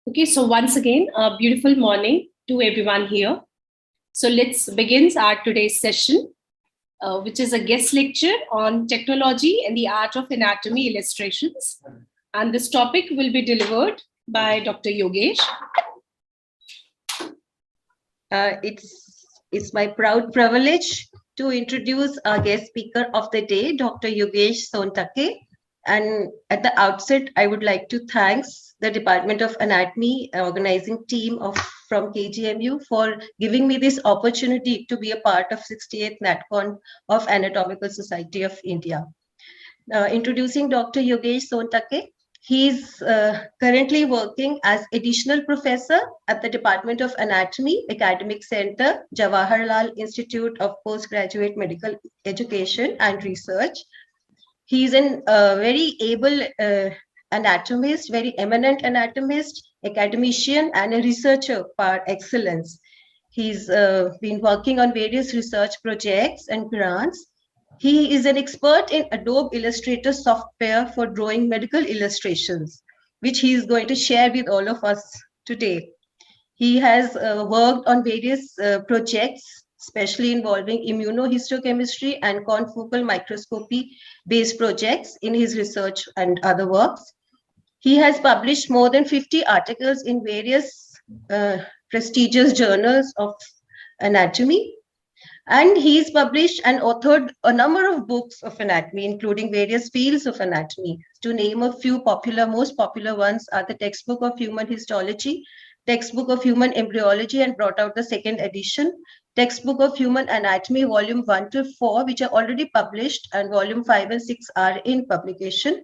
Okay, so once again, a beautiful morning to everyone here. So let's begin our today's session, which is a guest lecture on technology and the art of anatomy illustrations. And this topic will be delivered by Dr. Yogesh. It's my proud privilege to introduce our guest speaker of the day, Dr. Yogesh Sontakke. And at the outset, I would like to thank the Department of Anatomy organizing team from KGMU for giving me this opportunity to be a part of 68th NATCON of Anatomical Society of India. Introducing Dr. Yogesh Sontakke. He is currently working as additional professor at the Department of Anatomy, Academic Center, Jawaharlal Institute of Postgraduate Medical Education and Research. He is a very able anatomist, very eminent anatomist, academician, and a researcher par excellence. He's been working on various research projects and grants. He is an expert in Adobe Illustrator software for drawing medical illustrations, which he is going to share with all of us today. He has worked on various projects, especially involving immunohistochemistry and confocal microscopy-based projects in his research and other works. He has published more than 50 articles in various prestigious journals of anatomy. And he's published and authored a number of books of anatomy, including various fields of anatomy. To name a few most popular ones are the Textbook of Human Histology, Textbook of Human Embryology, and brought out the second edition, Textbook of Human Anatomy, Volume 1 to 4, which are already published, and Volume 5 and 6 are in publication.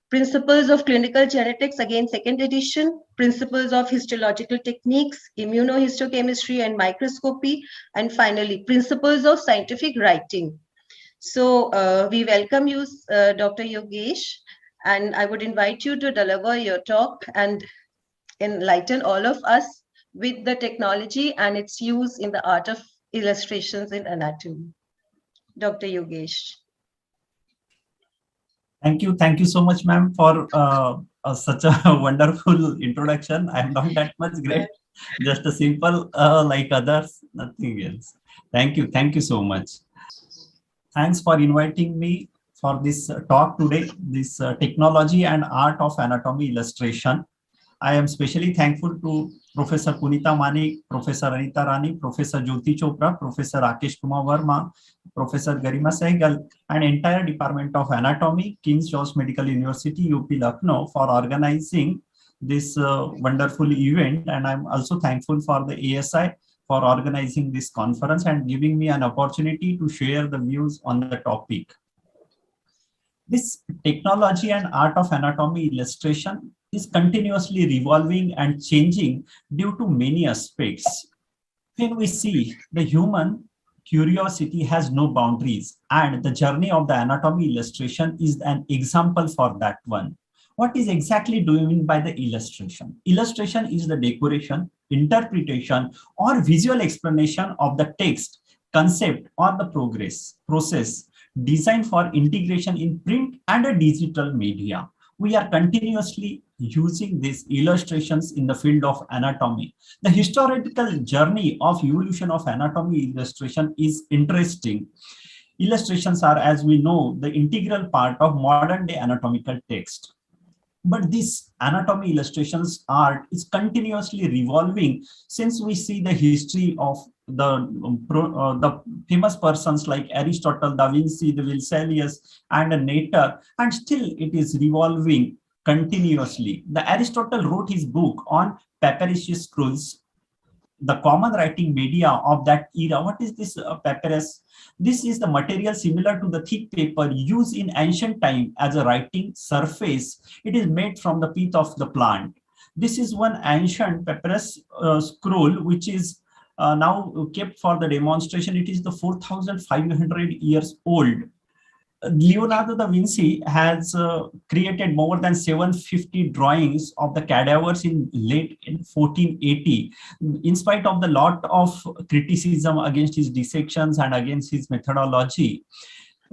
Principles of Clinical Genetics, again, second edition, Principles of Histological Techniques, Immunohistochemistry and Microscopy, and finally, Principles of Scientific Writing. So we welcome you, Dr. Yogesh, and I would invite you to deliver your talk and enlighten all of us with the technology and its use in the art of illustrations in anatomy. Dr. Yogesh. Thank you so much, ma'am, for such a wonderful introduction. I am not that much great, just a simple like others, nothing else. Thank you so much. Thanks for inviting me for this talk today, this technology and art of anatomy illustration. I am especially thankful to Professor Punita Manik, Professor Anita Rani, Professor Jyoti Chopra, Professor Rakesh Kumar Verma, Professor Garima Sehgal, and entire Department of Anatomy, King's George Medical University, UP Lucknow, for organizing this wonderful event. And I'm also thankful for the ASI for organizing this conference and giving me an opportunity to share the views on the topic. This technology and art of anatomy illustration is continuously revolving and changing due to many aspects. When we see the human curiosity has no boundaries, and the journey of the anatomy illustration is an example for that one. What is exactly doing by the illustration? Illustration is the decoration, interpretation, or visual explanation of the text, concept, or the process designed for integration in print and a digital media. We are continuously using these illustrations in the field of anatomy. The historical journey of evolution of anatomy illustration is interesting. Illustrations are, as we know, the integral part of modern day anatomical text. But this anatomy illustrations art is continuously revolving since we see the history of the famous persons like Aristotle, Da Vinci, the Vesalius, and Nater, and still it is revolving continuously. The Aristotle wrote his book on papyrus scrolls, the common writing media of that era. What is this papyrus? This is the material similar to the thick paper used in ancient time as a writing surface. It is made from the pith of the plant. This is one ancient papyrus scroll which is now kept for the demonstration. It is the 4,500 years old. Leonardo da Vinci has created more than 750 drawings of the cadavers in late 1480. In spite of the lot of criticism against his dissections and against his methodology,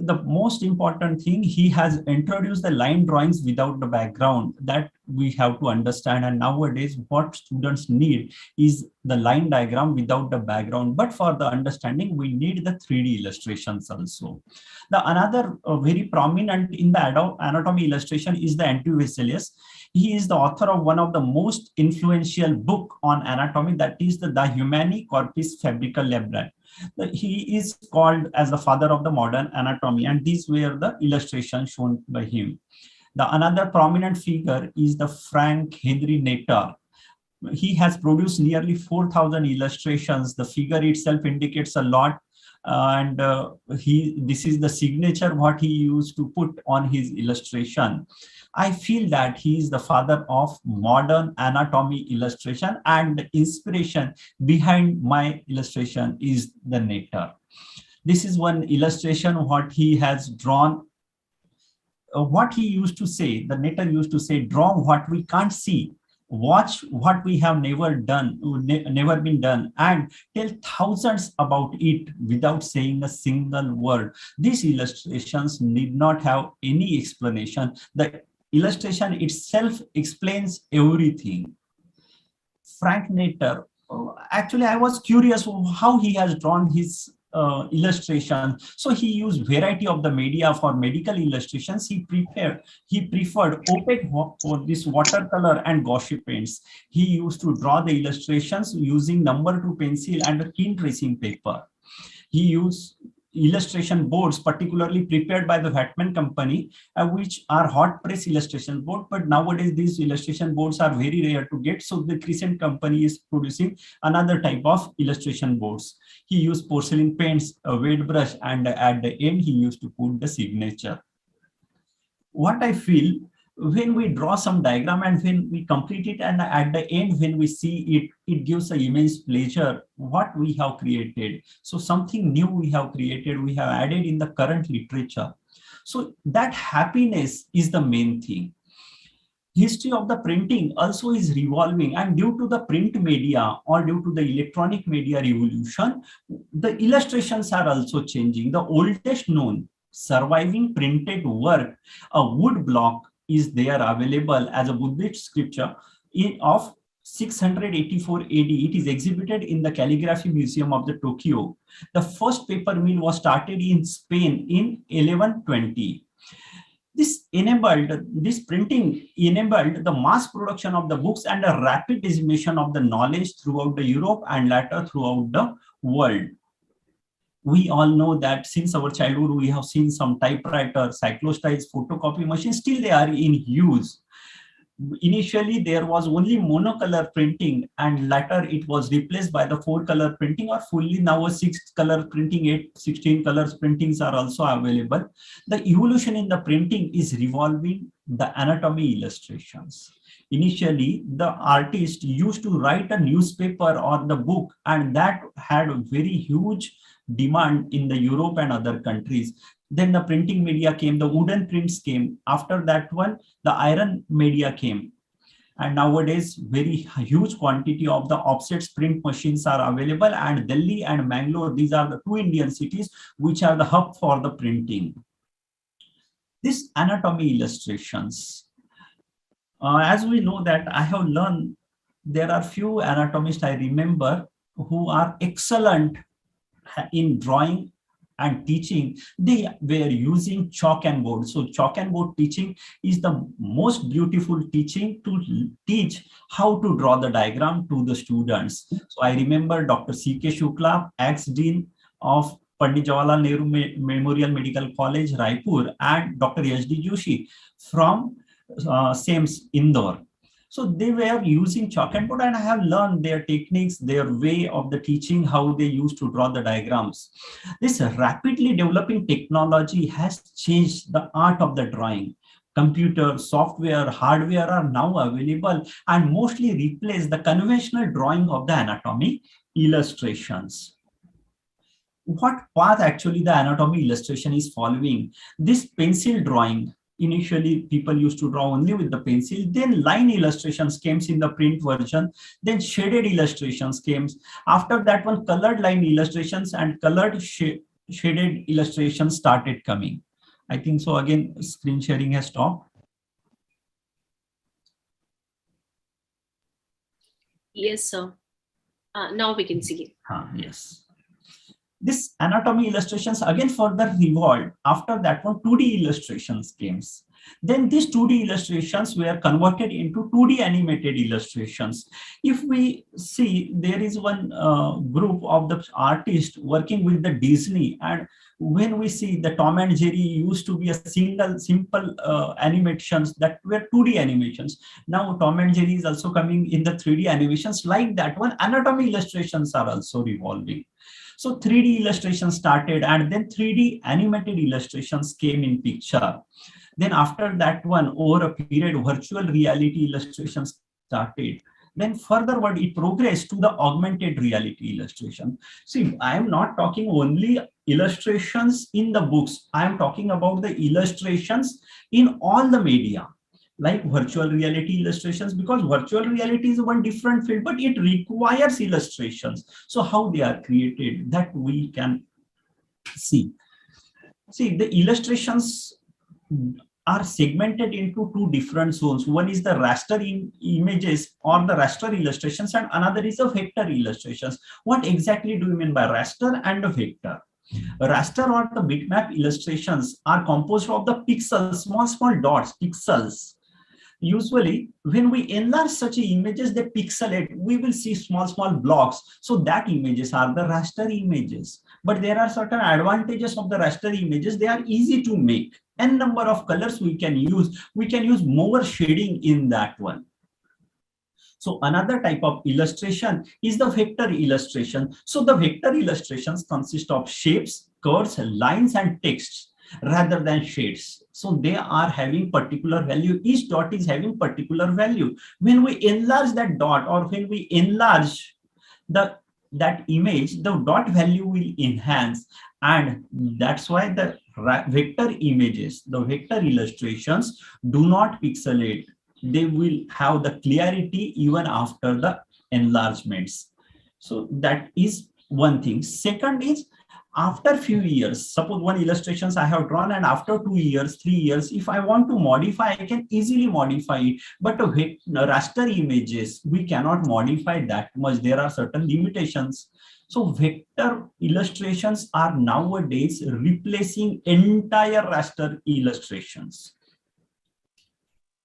The most important thing, he has introduced the line drawings without the background, that we have to understand. And nowadays what students need is the line diagram without the background, but for the understanding we need the 3D illustrations also. The another very prominent in the anatomy illustration is the Anti-Vesalius. He is the author of one of the most influential book on anatomy, that is the Humani Corpus Fabrica Labra. He is called as the father of the modern anatomy, and these were the illustrations shown by him. The another prominent figure is the Frank Henry Natter. He has produced nearly 4,000 illustrations. The figure itself indicates a lot, and this is the signature what he used to put on his illustration. I feel that he is the father of modern anatomy illustration, and the inspiration behind my illustration is the Natter. This is one illustration what he has drawn. What he used to say, the Natter used to say, draw what we can't see, watch what we have never done, never been done, and tell thousands about it without saying a single word. These illustrations need not have any explanation. The illustration itself explains everything. Frank Natter, actually I was curious how he has drawn his illustration. So he used variety of the media for medical illustrations. He preferred opaque for this watercolor and gouache paints. He used to draw the illustrations using number 2 pencil and a keen tracing paper. He used illustration boards, particularly prepared by the Vatman company, which are hot press illustration board. But nowadays these illustration boards are very rare to get, so the Crescent company is producing another type of illustration boards. He used porcelain paints, a weight brush, and at the end he used to put the signature. What I feel, when we draw some diagram and when we complete it, and at the end when we see it, it gives an immense pleasure what we have created. So something new we have created, we have added in the current literature. So that happiness is the main thing. History of the printing also is revolving, and due to the print media or due to the electronic media revolution, the illustrations are also changing. The oldest known surviving printed work, a wood block, is there available as a Buddhist scripture of 684 AD. It is exhibited in the Calligraphy Museum of the Tokyo. The first paper mill was started in Spain in 1120. This printing enabled the mass production of the books and a rapid dissemination of the knowledge throughout the Europe and later throughout the world. We all know that since our childhood, we have seen some typewriter, cyclostyles, photocopy machines, still they are in use. Initially, there was only monocolor printing, and later it was replaced by the 4-color printing, or fully now a 6-color printing, 16 colors printings are also available. The evolution in the printing is revolving the anatomy illustrations. Initially, the artist used to write a newspaper or the book, and that had a very huge demand in the Europe and other countries. Then the printing media came, the wooden prints came. After that one, the iron media came. And nowadays, very huge quantity of the offset print machines are available, and Delhi and Mangalore, these are the 2 Indian cities which are the hub for the printing. This anatomy illustrations, as we know that I have learned, there are few anatomists I remember who are excellent in drawing and teaching. They were using chalk and board. So chalk and board teaching is the most beautiful teaching to teach how to draw the diagram to the students. So I remember Dr. C.K. Shukla, ex-dean of Pandit Jawaharlal Nehru Memorial Medical College, Raipur, and Dr. S.D. Joshi from SAMES, Indore. So they were using chalk and board, and I have learned their techniques, their way of the teaching, how they used to draw the diagrams. This rapidly developing technology has changed the art of the drawing. Computer, software, hardware are now available and mostly replace the conventional drawing of the anatomy illustrations. What path actually the anatomy illustration is following? This pencil drawing. Initially, people used to draw only with the pencil. Then line illustrations came in the print version. Then shaded illustrations came. After that one, colored line illustrations and colored shaded illustrations started coming. I think so. Again, screen sharing has stopped. Yes, sir. Now we can see it. Yes. This anatomy illustrations again further evolved. After that one, 2D illustrations came. Then these 2D illustrations were converted into 2D animated illustrations. If we see, there is one group of the artists working with the Disney, and when we see the Tom and Jerry used to be a simple animations that were 2D animations. Now Tom and Jerry is also coming in the 3D animations. Like that one, anatomy illustrations are also revolving. So 3D illustrations started, and then 3D animated illustrations came in picture. Then after that one, over a period, virtual reality illustrations started. Then furtherward, it progressed to the augmented reality illustration. See, I am not talking only illustrations in the books. I am talking about the illustrations in all the media, like virtual reality illustrations, because virtual reality is one different field, but it requires illustrations. So how they are created, that we can see. See, the illustrations are segmented into two different zones. One is the raster images or the raster illustrations, and another is the vector illustrations. What exactly do you mean by raster and vector? Raster or the bitmap illustrations are composed of the pixels, small dots, pixels. Usually, when we enlarge such images, they pixelate, we will see small blocks. So that images are the raster images. But there are certain advantages of the raster images. They are easy to make. N number of colors we can use. We can use more shading in that one. So another type of illustration is the vector illustration. So the vector illustrations consist of shapes, curves, lines, and texts rather than shades. So they are having particular value. Each dot is having particular value. When we enlarge that dot, or when we enlarge that image, the dot value will enhance. And that's why the vector images, the vector illustrations do not pixelate. They will have the clarity even after the enlargements. So that is one thing. Second is, after few years, suppose one illustrations I have drawn, and after 2 years, 3 years, if I want to modify, I can easily modify it. But raster images, we cannot modify that much. There are certain limitations. So vector illustrations are nowadays replacing entire raster illustrations.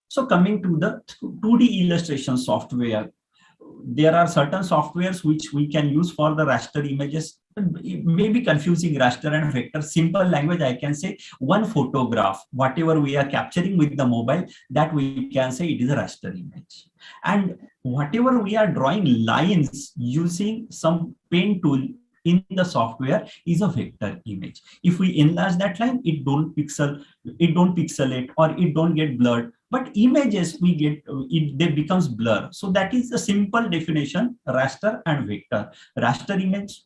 So coming to the 2D illustration software, there are certain softwares which we can use for the raster images. It may be confusing, raster and vector. Simple language, I can say one photograph, whatever we are capturing with the mobile, that we can say it is a raster image. And whatever we are drawing lines using some pen tool in the software is a vector image. If we enlarge that line, it don't pixelate, or it don't get blurred. But images we get, they becomes blur. So that is the simple definition, raster and vector. Raster image,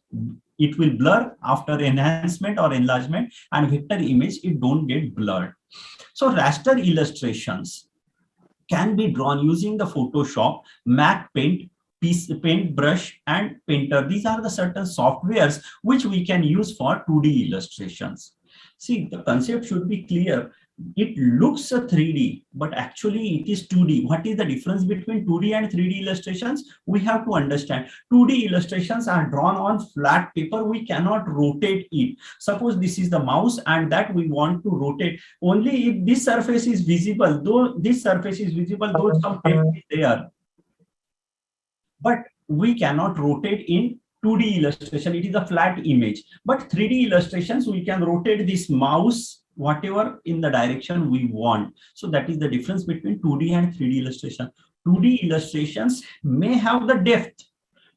it will blur after enhancement or enlargement, and vector image, it don't get blurred. So raster illustrations can be drawn using the Photoshop, Mac Paint, Paintbrush, and Painter. These are the certain softwares which we can use for 2D illustrations. See, the concept should be clear. It looks a 3D, but actually it is 2D. What is the difference between 2D and 3D illustrations? We have to understand. 2D illustrations are drawn on flat paper. We cannot rotate it. Suppose this is the mouse, and that we want to rotate. Only if this surface is visible, though this surface is visible, though some text is there. But we cannot rotate in 2D illustration. It is a flat image. But 3D illustrations, we can rotate this mouse whatever in the direction we want. So that is the difference between 2D and 3D illustration. 2D illustrations may have the depth,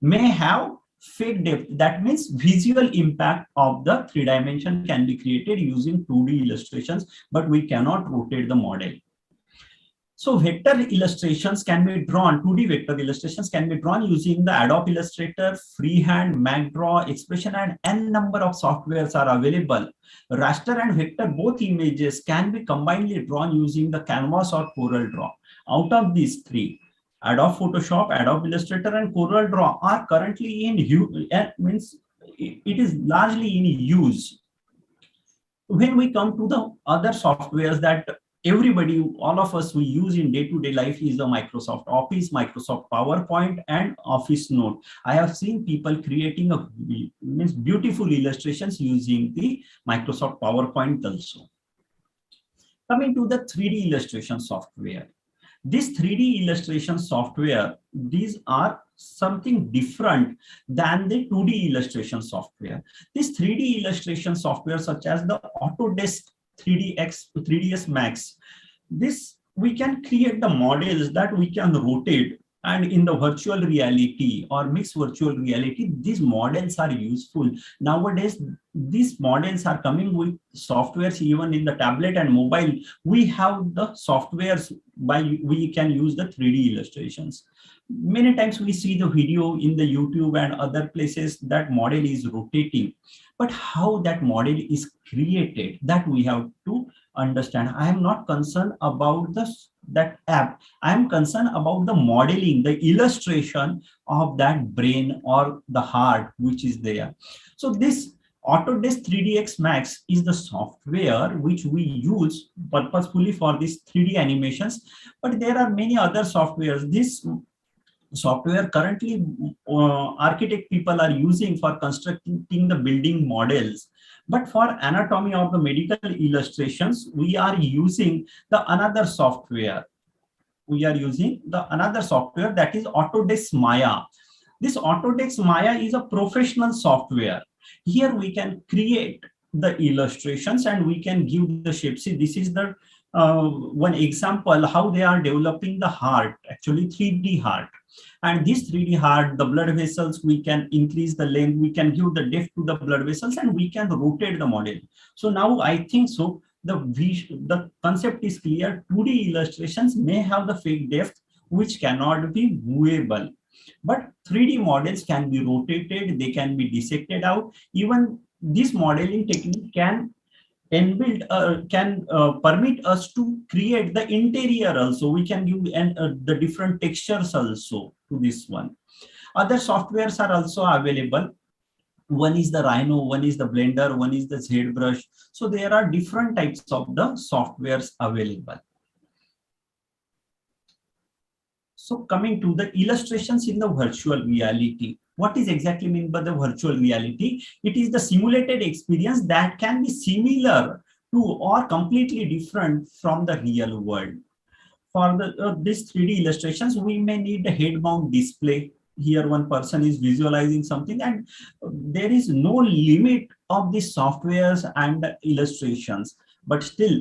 may have fake depth. That means visual impact of the 3 dimension can be created using 2D illustrations, but we cannot rotate the model. So vector illustrations can be drawn, 2D vector illustrations can be drawn using the Adobe Illustrator, Freehand, MacDraw, Expression, and N number of softwares are available. Raster and vector, both images can be combinedly drawn using the Canvas or CorelDRAW. Out of these three, Adobe Photoshop, Adobe Illustrator, and CorelDRAW are currently in use, means it is largely in use. When we come to the other softwares that everybody, all of us, we use in day-to-day life is the Microsoft Office, Microsoft PowerPoint, and Office Note. I have seen people creating means beautiful illustrations using the Microsoft PowerPoint also. Coming to the 3D illustration software. This 3D illustration software, these are something different than the 2D illustration software. This 3D illustration software, such as the Autodesk 3ds Max, this we can create the models that we can rotate, and in the virtual reality or mixed virtual reality, these models are useful. Nowadays, these models are coming with softwares. Even in the tablet and mobile, we have the softwares by we can use the 3D illustrations. Many times we see the video in the YouTube and other places that model is rotating, but how that model is created, that we have to understand. I am not concerned about that app. I am concerned about the modeling, the illustration of that brain or the heart which is there. So this Autodesk 3ds Max is the software which we use purposefully for these 3D animations, but there are many other softwares. This software currently architect people are using for constructing the building models, but for anatomy or the medical illustrations, we are using the another software. We are using the another software, that is Autodesk Maya. This Autodesk Maya is a professional software. Here we can create the illustrations and we can give the shape. See, this is the one example how they are developing the heart, actually 3D heart. And this 3D heart, the blood vessels, we can increase the length, we can give the depth to the blood vessels, and we can rotate the model. So now I think so the concept is clear. 2D illustrations may have the fake depth which cannot be movable, but 3D models can be rotated, they can be dissected out. Even this modeling technique can permit us to create the interior also. We can give the different textures also to this one. Other softwares are also available. One is the Rhino, one is the Blender, one is the ZBrush. So there are different types of the softwares available. So coming to the illustrations in the virtual reality. What is exactly meant by the virtual reality? It is the simulated experience that can be similar to or completely different from the real world. For these 3D illustrations, we may need a head-mount display. Here one person is visualizing something, and there is no limit of the softwares and the illustrations. But still,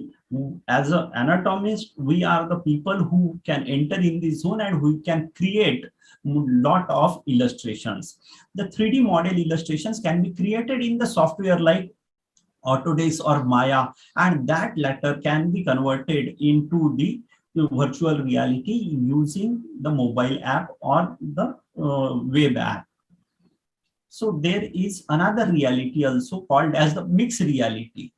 as an anatomist, we are the people who can enter in this zone and who can create lot of illustrations. The 3D model illustrations can be created in the software like Autodesk or Maya, and that latter can be converted into the virtual reality using the mobile app or the web app. So there is another reality also called as the mixed reality.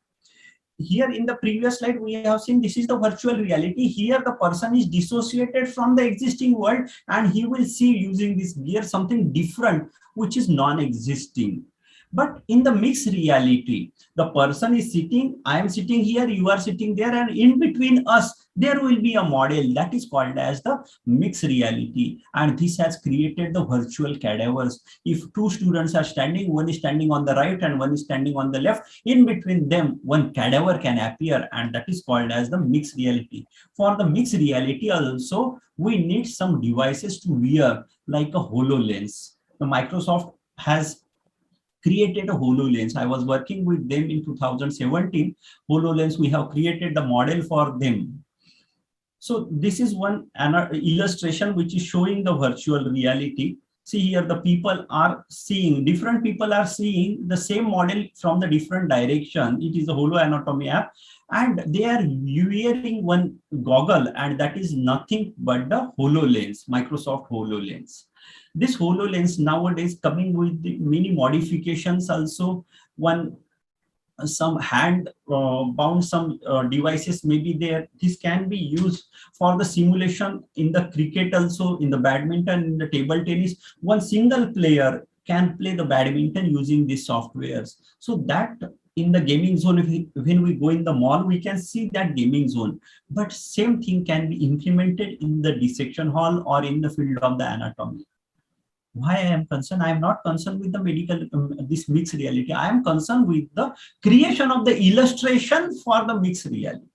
Here in the previous slide, we have seen this is the virtual reality. Here the person is dissociated from the existing world and he will see using this gear something different, which is non-existing. But in the mixed reality, the person is sitting, I am sitting here, you are sitting there, and in between us, there will be a model that is called as the mixed reality. And this has created the virtual cadavers. If two students are standing, one is standing on the right and one is standing on the left, in between them, one cadaver can appear, and that is called as the mixed reality. For the mixed reality also, we need some devices to wear like a HoloLens. The Microsoft has created a HoloLens. I was working with them in 2017. HoloLens, we have created the model for them. So this is one illustration which is showing the virtual reality. See here, the people are seeing, different people are seeing the same model from the different direction. It is a Holo Anatomy app, and they are wearing one goggle, and that is nothing but the HoloLens, Microsoft HoloLens. This HoloLens nowadays coming with the many modifications also. Some hand bound some devices may be there. This can be used for the simulation in the cricket also, in the badminton, in the table tennis. One single player can play the badminton using these softwares. So that in the gaming zone, when we go in the mall, we can see that gaming zone. But same thing can be implemented in the dissection hall or in the field of the anatomy. Why I am concerned? I am not concerned with the medical, this mixed reality. I am concerned with the creation of the illustration for the mixed reality.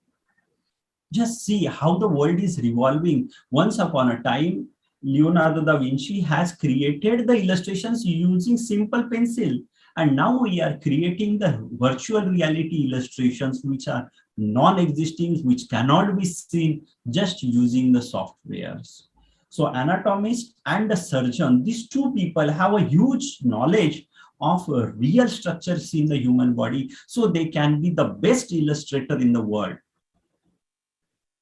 Just see how the world is revolving. Once upon a time, Leonardo da Vinci has created the illustrations using simple pencil. And now we are creating the virtual reality illustrations, which are non-existing, which cannot be seen, just using the softwares. So anatomist and the surgeon, these two people have a huge knowledge of real structures in the human body. So they can be the best illustrator in the world.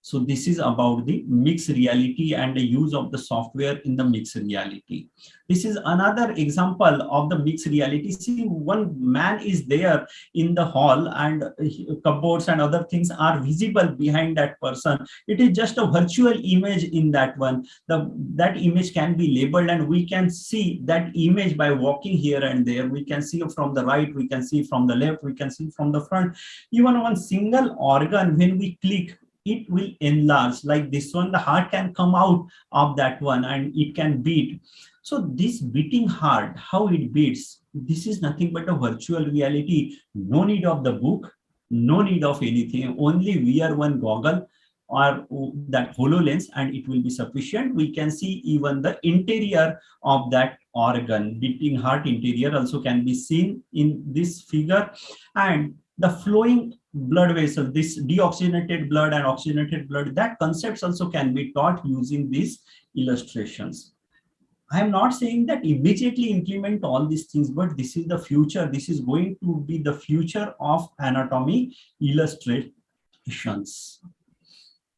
So this is about the mixed reality and the use of the software in the mixed reality. This is another example of the mixed reality. See, one man is there in the hall and cupboards and other things are visible behind that person. It is just a virtual image in that one. That image can be labeled and we can see that image by walking here and there. We can see from the right, we can see from the left, we can see from the front. Even one single organ, when we click, it will enlarge. Like this one, the heart can come out of that one and it can beat. So this beating heart, how it beats, this is nothing but a virtual reality. No need of the book, no need of anything. Only wear one goggle or that HoloLens and it will be sufficient. We can see even the interior of that organ. Beating heart interior also can be seen in this figure. And the flowing blood vessel, this deoxygenated blood and oxygenated blood, that concepts also can be taught using these illustrations. I am not saying that immediately implement all these things, but this is the future. This is going to be the future of anatomy illustrations.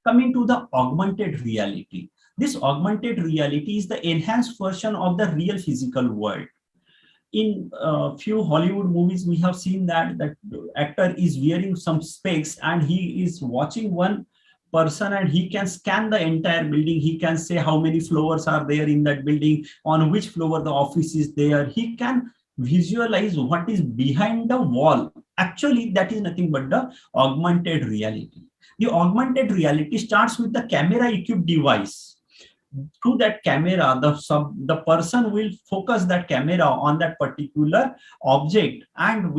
Coming to the augmented reality. This augmented reality is the enhanced version of the real physical world. In a few Hollywood movies, we have seen that actor is wearing some specs and he is watching one person and he can scan the entire building. He can say how many floors are there in that building, on which floor the office is there. He can visualize what is behind the wall. Actually, that is nothing but the augmented reality. The augmented reality starts with the camera equipped device. Through that camera, the person will focus that camera on that particular object and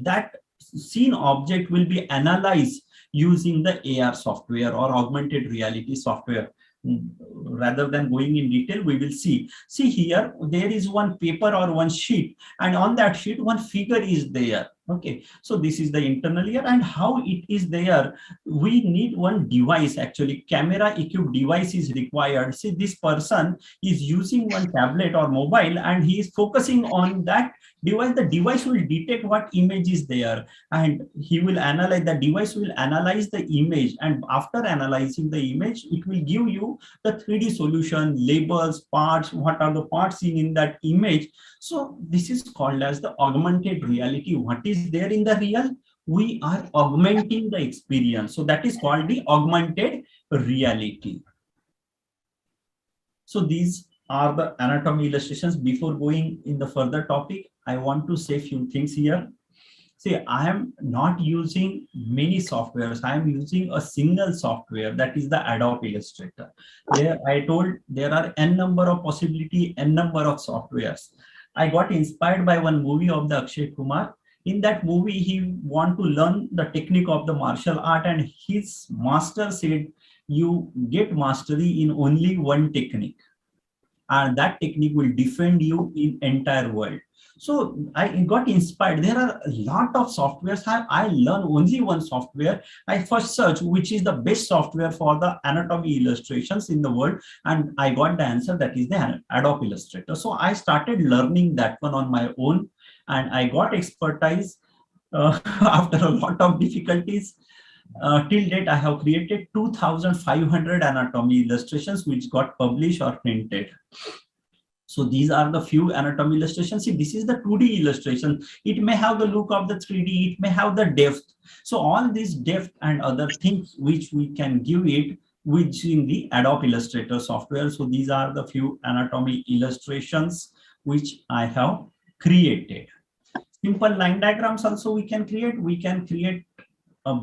that seen object will be analyzed using the AR software or augmented reality software. Rather than going in detail, we will see here, there is one paper or one sheet, and on that sheet one figure is there. Okay, so this is the internal ear, and how it is there, we need one device. Actually, camera equipped device is required. See, this person is using one tablet or mobile and he is focusing on that device. The device will detect what image is there and he will analyze, the device will analyze the image, and after analyzing the image, it will give you the 3D solution, labels, parts, what are the parts seen in that image. So this is called as the augmented reality. What is there in the real? We are augmenting the experience. So that is called the augmented reality. So these are the anatomy illustrations. Before going in the further topic, I want to say a few things here. See, I am not using many softwares. I am using a single software, that is the Adobe Illustrator. There, I told there are n number of possibility, n number of softwares. I got inspired by one movie of the Akshay Kumar. In that movie, he want to learn the technique of the martial art, and his master said, you get mastery in only one technique, and that technique will defend you in entire world. So I got inspired. There are a lot of softwares. I learned only one software. I first searched which is the best software for the anatomy illustrations in the world, and I got the answer, that is the Adobe Illustrator. So I started learning that one on my own, and I got expertise after a lot of difficulties. Till date, I have created 2,500 anatomy illustrations which got published or printed. So these are the few anatomy illustrations. See, this is the 2D illustration. It may have the look of the 3D, it may have the depth. So all this depth and other things which we can give it using the Adobe Illustrator software. So these are the few anatomy illustrations which I have created. Simple line diagrams also we can create. We can create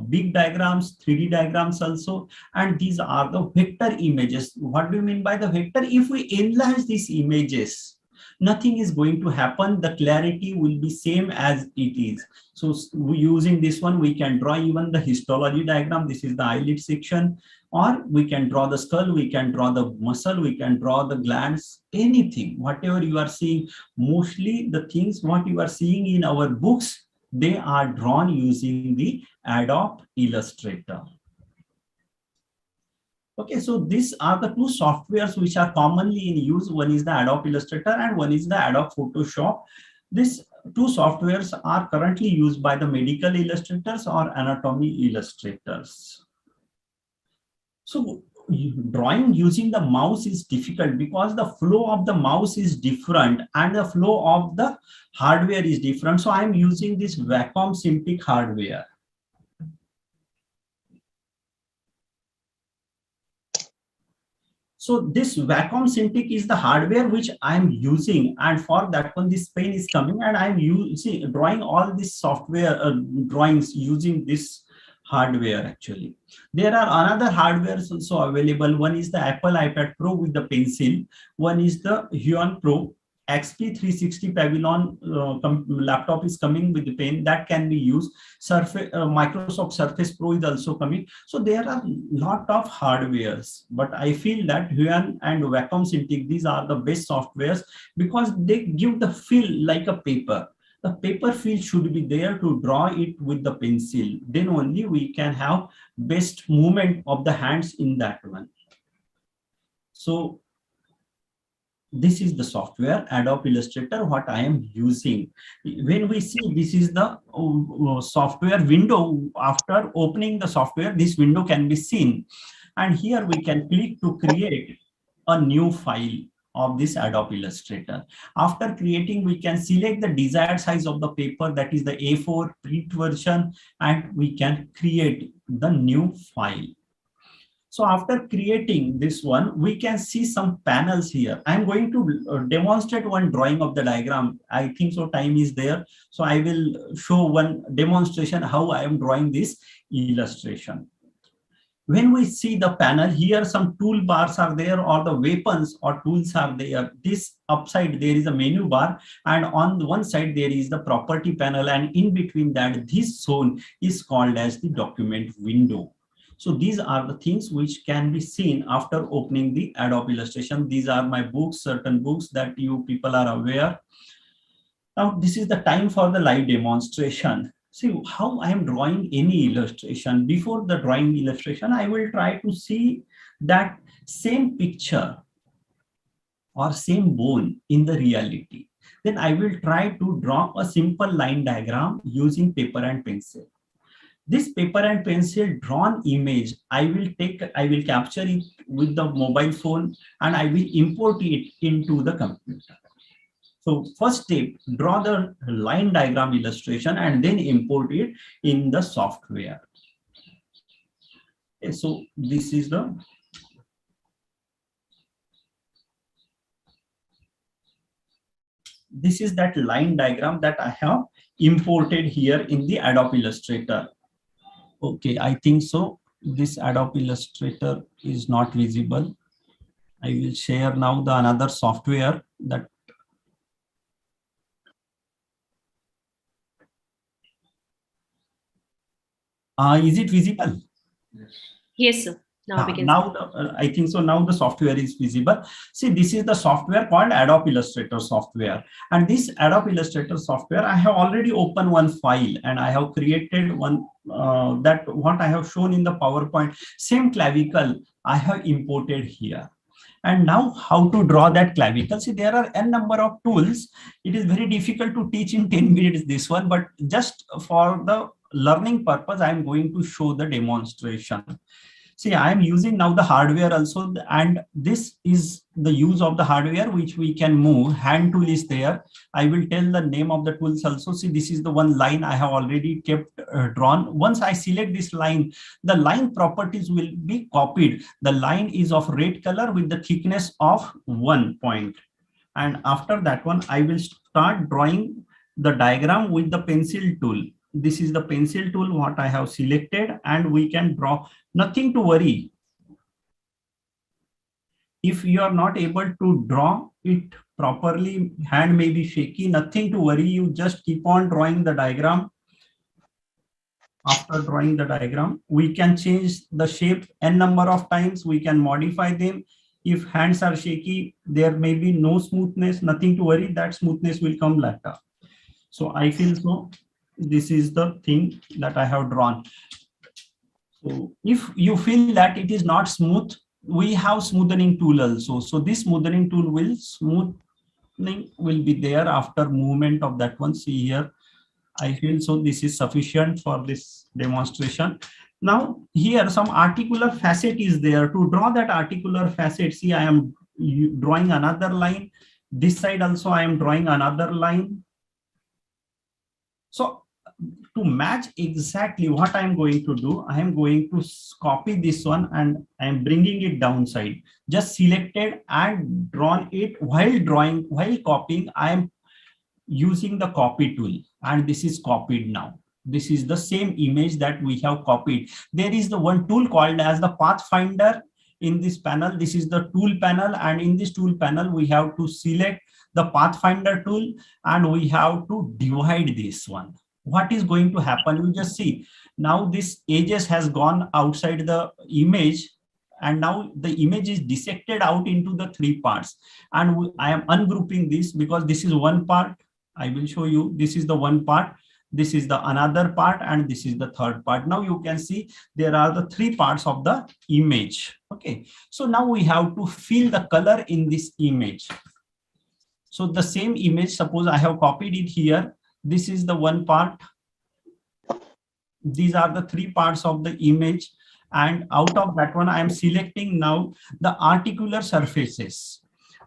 big diagrams, 3D diagrams also, and these are the vector images. What do you mean by the vector? If we enlarge these images, nothing is going to happen. The clarity will be same as it is. So using this one, we can draw even the histology diagram. This is the eyelid section, or we can draw the skull, we can draw the muscle, we can draw the glands, anything, whatever you are seeing. Mostly the things what you are seeing in our books, they are drawn using the Adobe Illustrator. Okay, so these are the two softwares which are commonly in use. One is the Adobe Illustrator and one is the Adobe Photoshop. These two softwares are currently used by the medical illustrators or anatomy illustrators. So drawing using the mouse is difficult because the flow of the mouse is different and the flow of the hardware is different. So I'm using this Wacom Cintiq hardware. So this Wacom Cintiq is the hardware which I'm using, and for that one this pen is coming, and I'm using drawing all this software drawings using this hardware. Actually, there are another hardwares also available. One is the Apple iPad Pro with the pencil. One is the Huion Pro. XP 360 Pavilion laptop is coming with the pen that can be used. Microsoft Surface Pro is also coming. So there are a lot of hardwares, but I feel that Huion and Wacom Cintiq, these are the best softwares because they give the feel like a paper. The paper feel should be there to draw it with the pencil. Then only we can have best movement of the hands in that one. So this is the software Adobe Illustrator what I am using. When we see this is the software window, after opening the software, this window can be seen. And here we can click to create a new file of this Adobe Illustrator. After creating, we can select the desired size of the paper, that is the A4 print version, and we can create the new file. So after creating this one, we can see some panels here. I'm going to demonstrate one drawing of the diagram. I think so time is there. So I will show one demonstration how I am drawing this illustration. When we see the panel here, some toolbars are there or the weapons or tools are there. This upside there is a menu bar, and on the one side there is the property panel, and in between that this zone is called as the document window. So these are the things which can be seen after opening the Adobe Illustration. These are my books, certain books that you people are aware. Now this is the time for the live demonstration. See how I am drawing any illustration. Before the drawing illustration, I will try to see that same picture or same bone in the reality. Then I will try to draw a simple line diagram using paper and pencil. This paper and pencil drawn image, I will capture it with the mobile phone and I will import it into the computer. So first step, draw the line diagram illustration and then import it in the software. Okay, so this is that line diagram that I have imported here in the Adobe Illustrator. Okay, I think so. This Adobe Illustrator is not visible. I will share now the another software that is it visible? Yes, sir. I think so. Now the software is visible. See, this is the software called Adobe Illustrator software. And this Adobe Illustrator software, I have already opened one file and I have created one that what I have shown in the PowerPoint. Same clavicle I have imported here. And now how to draw that clavicle. See, there are n number of tools. It is very difficult to teach in 10 minutes this one, but just for the learning purpose, I am going to show the demonstration. See, I am using now the hardware also, and this is the use of the hardware which we can move. Hand tool is there. I will tell the name of the tools also. See, this is the one line I have already kept drawn. Once I select this line, the line properties will be copied. The line is of red color with the thickness of 1 point. And after that one, I will start drawing the diagram with the pencil tool. This is the pencil tool what I have selected, and we can draw. Nothing to worry. If you are not able to draw it properly, hand may be shaky, nothing to worry. You just keep on drawing the diagram. After drawing the diagram, we can change the shape n number of times. We can modify them. If hands are shaky, there may be no smoothness, nothing to worry. That smoothness will come later. So I feel so. This is the thing that I have drawn. So if you feel that it is not smooth, we have smoothening tool also. So this smoothening tool will smoothing will be there after movement of that one. See here, I feel so this is sufficient for this demonstration. Now here some articular facet is there. To draw that articular facet, see I am drawing another line. This side also I am drawing another line. So to match exactly what I am going to do, I am going to copy this one and I am bringing it downside. Just selected and drawn it. While copying, I am using the copy tool, and this is copied now. This is the same image that we have copied. There is the one tool called as the pathfinder in this panel. This is the tool panel, and in this tool panel, we have to select the pathfinder tool and we have to divide this one. What is going to happen? You just see now this edges has gone outside the image, and now the image is dissected out into the three parts. And I am ungrouping this because this is one part. I will show you. This is the one part. This is the another part, and this is the third part. Now you can see there are the three parts of the image. Okay. So now we have to fill the color in this image. So the same image, suppose I have copied it here. This is the one part. These are the three parts of the image. And out of that one, I am selecting now the articular surfaces.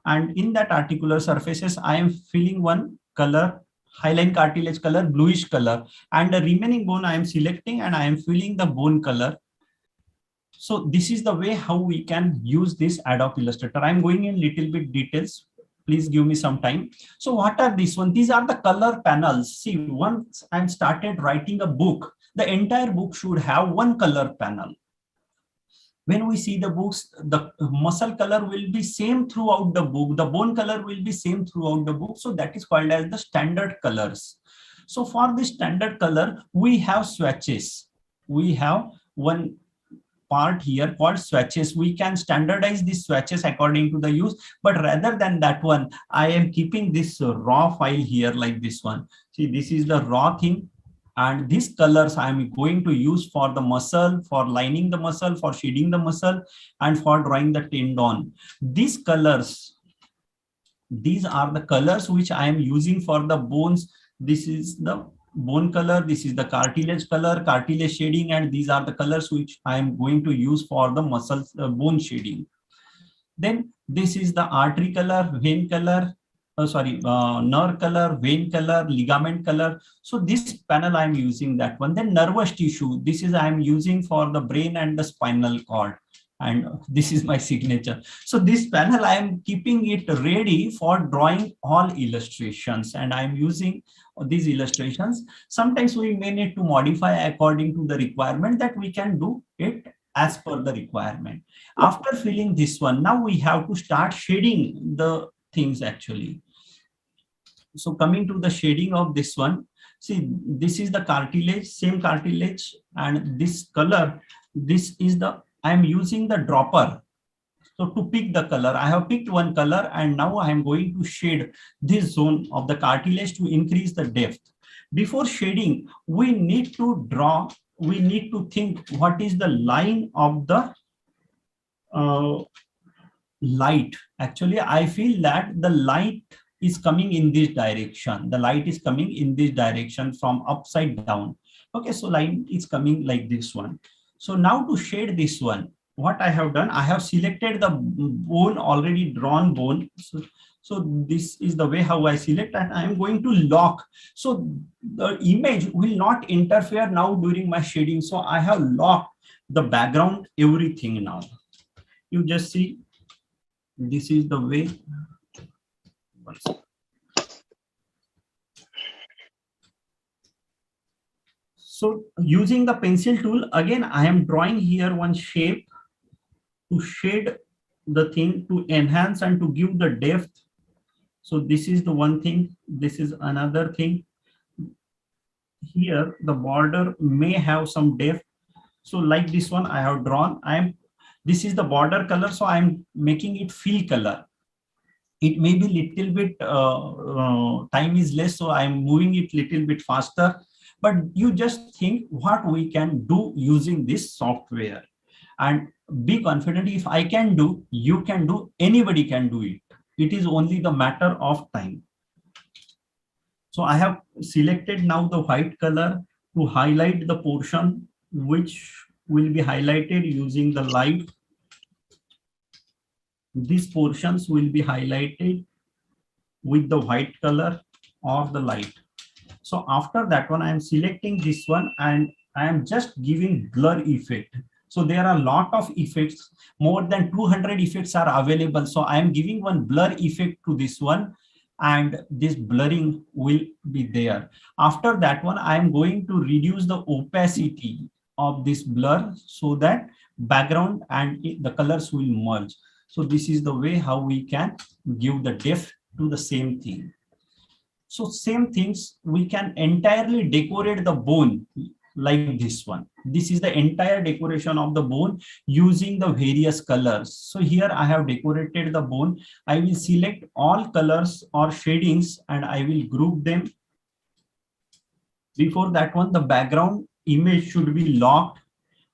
And in that articular surfaces, I am filling one color, hyaline cartilage color, bluish color. And the remaining bone I am selecting and I am filling the bone color. So this is the way how we can use this Adobe Illustrator. I'm going in little bit details. Please give me some time. So what are these one? These are the color panels. See, once I started writing a book, the entire book should have one color panel. When we see the books, the muscle color will be same throughout the book. The bone color will be same throughout the book. So that is called as the standard colors. So for the standard color, we have swatches. We have one part here called swatches. We can standardize these swatches according to the use, but rather than that one, I am keeping this raw file here like this one. See, this is the raw thing, and these colors I am going to use for the muscle, for lining the muscle, for shading the muscle, and for drawing the tendon. These colors, these are the colors which I am using for the bones. This is the bone color, this is the cartilage color, cartilage shading, and these are the colors which I am going to use for the muscle bone shading. Then this is the artery color, vein color, nerve color, vein color, ligament color. So this panel I am using that one. Then nervous tissue, this is I am using for the brain and the spinal cord. And this is my signature. So this panel, I am keeping it ready for drawing all illustrations, and I am using these illustrations. Sometimes we may need to modify according to the requirement, that we can do it as per the requirement. After filling this one, now we have to start shading the things actually. So coming to the shading of this one, see, this is the cartilage, same cartilage, and this color, this is the, I am using the dropper. So to pick the color, I have picked one color, and now I am going to shade this zone of the cartilage to increase the depth. Before shading, we need to draw, we need to think what is the line of the light. Actually, I feel that the light is coming in this direction. The light is coming in this direction from upside down. Okay, so light is coming like this one. So now to shade this one, what I have done, I have selected the bone, already drawn bone. So this is the way how I select, and I am going to lock. So the image will not interfere now during my shading. So I have locked the background, everything now. You just see, this is the way. So using the pencil tool, again, I am drawing here one shape to shade the thing, to enhance and to give the depth. So this is the one thing. This is another thing. Here, the border may have some depth. So like this one I have drawn, this is the border color. So I'm making it fill color. It may be little bit, time is less. So I'm moving it little bit faster, but you just think what we can do using this software and be confident. If I can do, you can do, anybody can do it. It is only the matter of time. So I have selected now the white color to highlight the portion which will be highlighted using the light. These portions will be highlighted with the white color or the light. So after that one, I am selecting this one and I am just giving blur effect. So there are a lot of effects, more than 200 effects are available. So I am giving one blur effect to this one, and this blurring will be there. After that one, I am going to reduce the opacity of this blur so that background and the colors will merge. So this is the way how we can give the depth to the same thing. So same things, we can entirely decorate the bone like this one. This is the entire decoration of the bone using the various colors. So here I have decorated the bone. I will select all colors or shadings and I will group them. Before that one, the background image should be locked.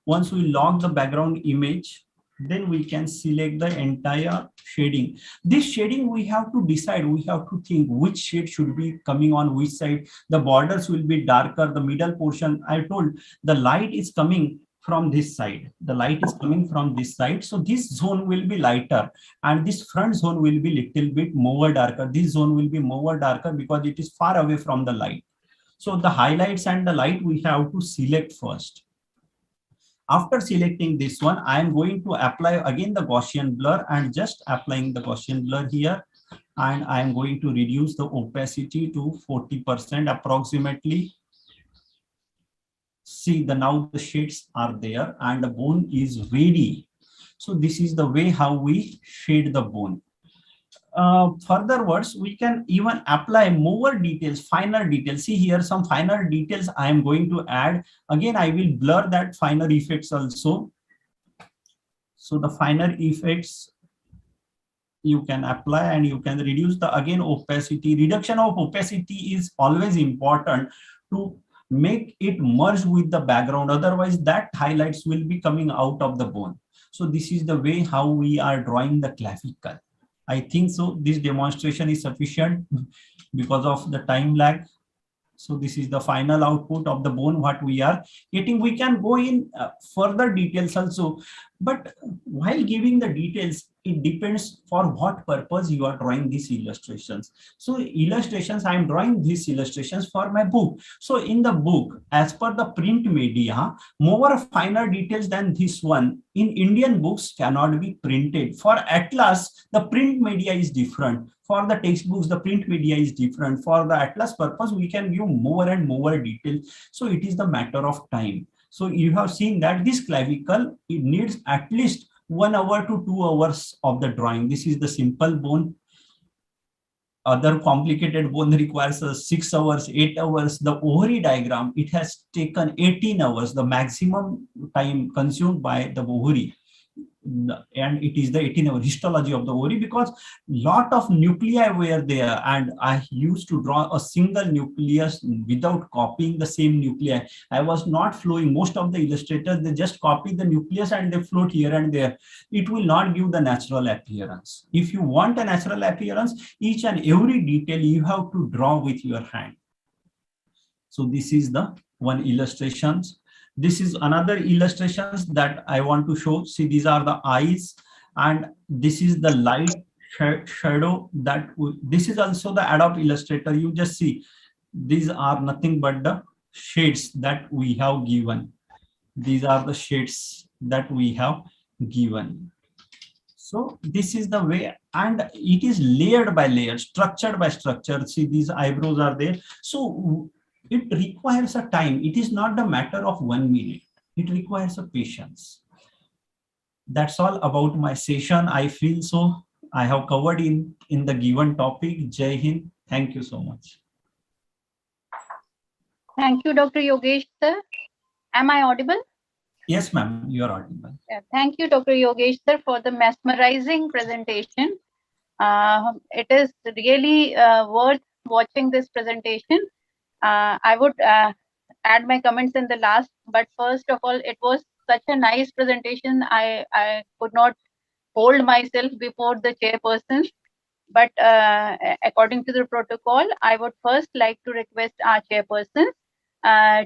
Once we lock the background image, then we can select the entire shading. This shading we have to decide, we have to think which shade should be coming on which side. The borders will be darker, the middle portion, I told the light is coming from this side. The light is coming from this side. So this zone will be lighter and this front zone will be little bit more darker. This zone will be more darker because it is far away from the light. So the highlights and the light we have to select first. After selecting this one, I am going to apply again the Gaussian blur and just applying the Gaussian blur here. And I am going to reduce the opacity to 40% approximately. See, now the shades are there and the bone is ready. So this is the way how we shade the bone. Further words, we can even apply more details, finer details. See here, some finer details I am going to add. Again, I will blur that finer effects also. So the finer effects you can apply and you can reduce the, again, opacity. Reduction of opacity is always important to make it merge with the background. Otherwise, that highlights will be coming out of the bone. So this is the way how we are drawing the clavicle. I think so. This demonstration is sufficient because of the time lag. So this is the final output of the bone, what we are getting. We can go in further details also, but while giving the details, it depends for what purpose you are drawing these illustrations. So illustrations, I am drawing these illustrations for my book. So in the book, as per the print media, more finer details than this one in Indian books cannot be printed. For Atlas, the print media is different. For the textbooks, the print media is different. For the Atlas purpose, we can give more and more details. So it is the matter of time. So you have seen that this clavicle, it needs at least 1 hour to 2 hours of the drawing. This is the simple bone. Other complicated bone requires 6 hours, 8 hours. The ovary diagram, it has taken 18 hours, the maximum time consumed by the ovary. And it is the 18-hour histology of the ovary because lot of nuclei were there and I used to draw a single nucleus without copying the same nuclei. I was not flowing. Most of the illustrators, they just copy the nucleus and they float here and there. It will not give the natural appearance. If you want a natural appearance, each and every detail you have to draw with your hand. So this is the one illustrations. This is another illustrations that I want to show. See, these are the eyes and this is the light shadow that this is also the Adobe Illustrator. You just see, these are nothing but the shades that we have given. These are the shades that we have given. So this is the way, and it is layered by layer, structured by structure. See, these eyebrows are there. So it requires a time. It is not the matter of 1 minute. It requires a patience. That's all about my session. I feel so I have covered in the given topic. Jai Hind. Thank you so much. Thank you, Dr. Yogesh, sir. Am I audible? Yes, ma'am, you are audible. Yeah, thank you, Dr. Yogesh, sir, for the mesmerizing presentation. It is really worth watching this presentation. I would add my comments in the last, but first of all, it was such a nice presentation. I could not hold myself before the chairperson. But according to the protocol, I would first like to request our chairpersons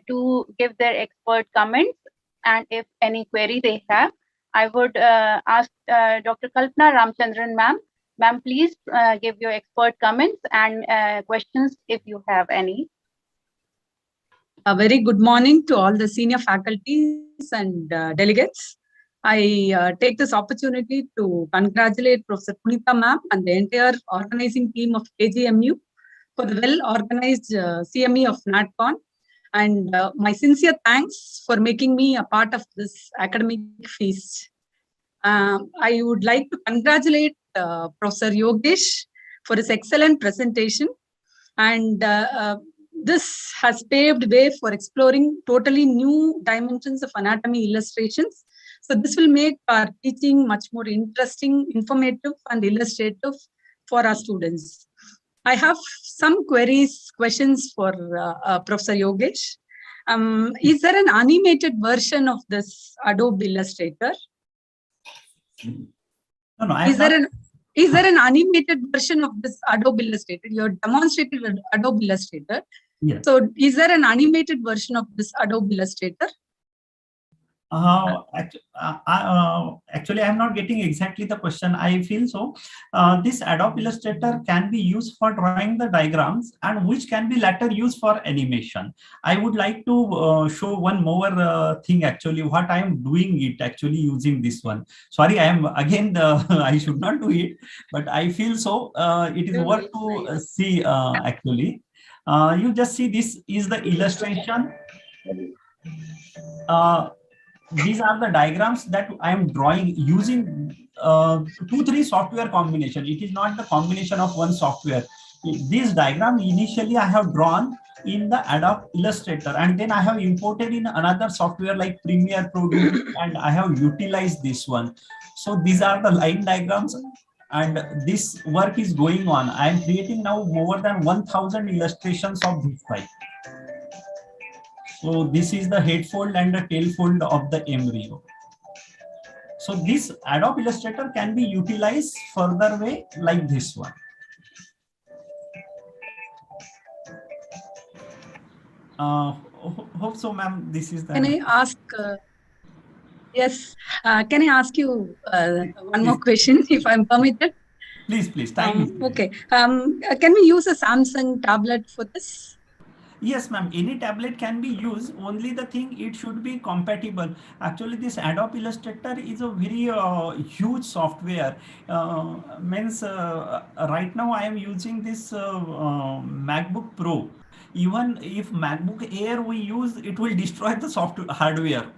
to give their expert comments, and if any query they have, I would ask Dr. Kalpana Ramchandran ma'am. Ma'am, please give your expert comments and questions if you have any. A very good morning to all the senior faculties and delegates. I take this opportunity to congratulate Professor Punitha ma'am and the entire organizing team of KGMU for the well-organized CME of NATCON, and my sincere thanks for making me a part of this academic feast. I would like to congratulate Professor Yogesh for his excellent presentation, and this has paved way for exploring totally new dimensions of anatomy illustrations. So this will make our teaching much more interesting, informative, and illustrative for our students. I have some questions for Professor Yogesh. Is there an animated version of this Adobe Illustrator? No, Is there an animated version of this Adobe Illustrator? You have demonstrated Adobe Illustrator. Yes. So is there an animated version of this Adobe Illustrator? Actually, I'm not getting exactly the question. I feel so. This Adobe Illustrator can be used for drawing the diagrams, and which can be later used for animation. I would like to show one more thing. Actually, what I am doing it actually using this one. Sorry, I am again. I should not do it, but I feel so. It is worth to see. Actually, you just see this is the illustration. These are the diagrams that I am drawing using 2-3 software combination. It is not the combination of one software. This diagram initially I have drawn in the Adobe Illustrator, and then I have imported in another software like Premiere Pro, and I have utilized this one. So these are the line diagrams, and this work is going on. I am creating now more than 1,000 illustrations of this type. So this is the head fold and the tail fold of the embryo. So this Adobe Illustrator can be utilized further way like this one. Hope so, ma'am. This is the. Can I ask? Yes. Can I ask you one more question, if I'm permitted? Please. Time. Okay. Can we use a Samsung tablet for this? Yes, ma'am. Any tablet can be used. Only the thing, it should be compatible. Actually, this Adobe Illustrator is a very huge software. Right now I am using this MacBook Pro. Even if MacBook Air we use, it will destroy the software hardware.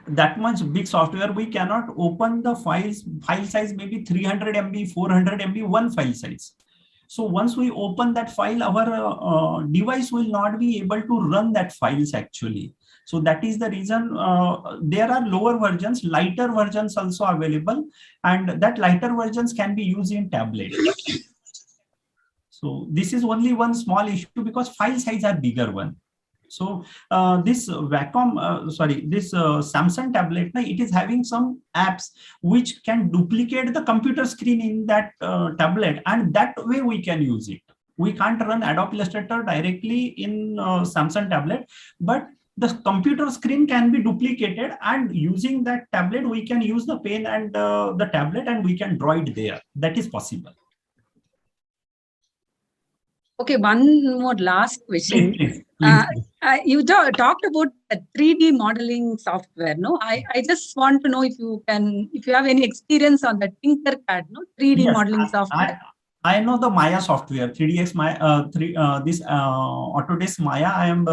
That much big software, we cannot open the files. File size maybe 300 MB, 400 MB, one file size. So once we open that file, our device will not be able to run that files actually. So that is the reason there are lower versions, lighter versions also available, and that lighter versions can be used in tablet. So this is only one small issue because file size are bigger one. So this Samsung tablet, it is having some apps which can duplicate the computer screen in that tablet, and that way we can use it. We can't run Adobe Illustrator directly in Samsung tablet, but the computer screen can be duplicated, and using that tablet we can use the pen and the tablet, and we can draw it there. That is possible. Okay, one more last question. Please. You talked about the 3D modeling software. No, I just want to know if you have any experience on the Tinkercad, no, 3D modeling software. I know the Maya software, 3ds Maya, this Autodesk Maya. I am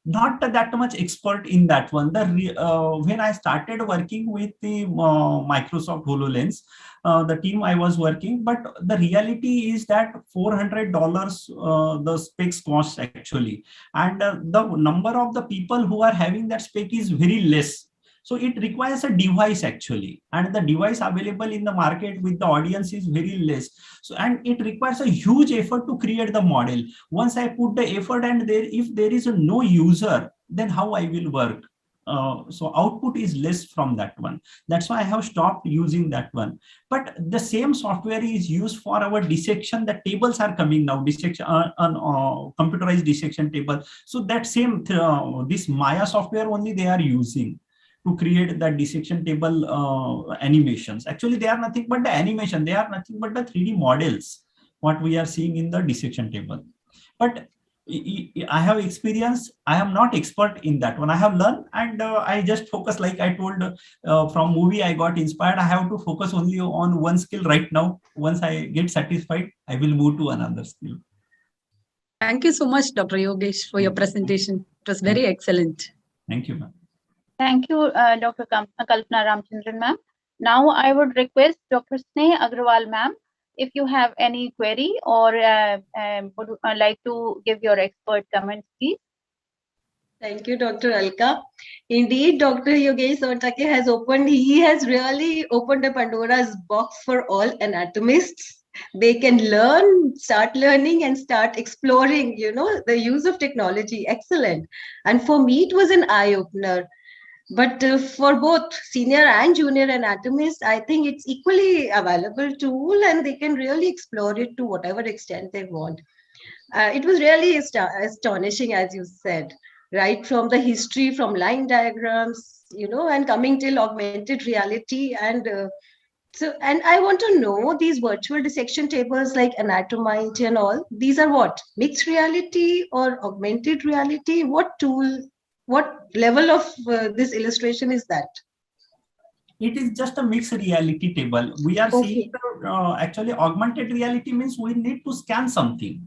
not that much expert in that one. When I started working with the Microsoft HoloLens, the team I was working, but the reality is that $400 the specs cost actually, and the number of the people who are having that spec is very less. So it requires a device actually, and the device available in the market with the audience is very less. So, and it requires a huge effort to create the model. Once I put the effort, and if there is no user, then how I will work? So output is less from that one. That's why I have stopped using that one. But the same software is used for our dissection. The tables are coming now, dissection computerized dissection table. So that same this Maya software only they are using to create the dissection table animations. Actually, they are nothing but the animation. They are nothing but the 3D models, what we are seeing in the dissection table. But I have experience. I am not expert in that one. I have learned, and I just focus, like I told, from movie I got inspired. I have to focus only on one skill right now. Once I get satisfied, I will move to another skill. Thank you so much, Dr. Yogesh, for your presentation. It was very excellent. Thank you, ma'am. Thank you, Dr. Kalpana Ramchandran, ma'am. Now I would request Dr. Sneh Agrawal, ma'am, if you have any query or would like to give your expert comments, please. Thank you, Dr. Alka. Indeed, Dr. Yogesh Sontakke he has really opened a Pandora's box for all anatomists. They can learn, start learning and start exploring, the use of technology. Excellent. And for me, it was an eye-opener. But for both senior and junior anatomists, I think it's equally available tool and they can really explore it to whatever extent they want. It was really astonishing, as you said, right from the history, from line diagrams, and coming till augmented reality. And I want to know these virtual dissection tables like Anatomical and all, these are what? Mixed reality or augmented reality? What tool, what level of this illustration is that? It is just a mixed reality table. We are seeing actually augmented reality means we need to scan something.